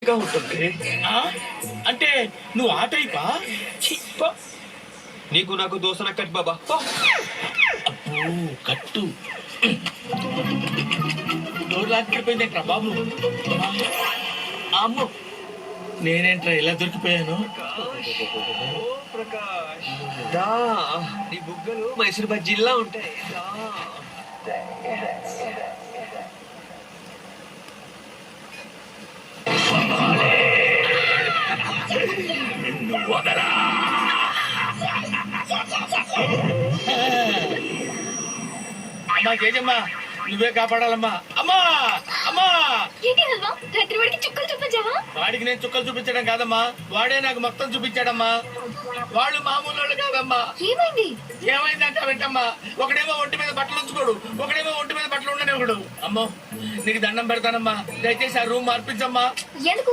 గా ఉంటుంది. అంటే నువ్వు ఆ టైపా? నీకు నాకు దోసన కట్ బాబా. అబ్బో కట్టు డోర్ లాక్కిపోయిందేంట్రా బాబు? అమ్మో నేనేంట్రా ఇలా దొరికిపోయాను? ప్రకాష్ దా, నీ బుగ్గలు మైసూర్ బజ్జీల్లా ఉంటాయి. దా. అమ్మా జేజమ్మా నువ్వే కాపాడాలమ్మా. అమ్మా అమ్మా ఏంటి హల్వా రాత్రి వాడికి చుక్కలు చూపించావా? వాడికి నేను చుక్కలు చూపించడం కాదమ్మా, వాడే నాకు మొత్తం చూపించాడమ్మా. వాళ్ళు మామూలు వాళ్ళు కాదమ్మా. ఏమైంది? ఏమైందంటే వింటమ్మా, ఒకడేమో ఒంటి మీద బట్టలు ఉంచుకోడు, ఒకడేమో ఒంటి మీద బట్టలు ఉండనే ఒకడు. అమ్మో నీకు దండం పెడతానమ్మా, దయచేసి ఆ రూమ్ మార్పించమ్మా. ఎందుకు?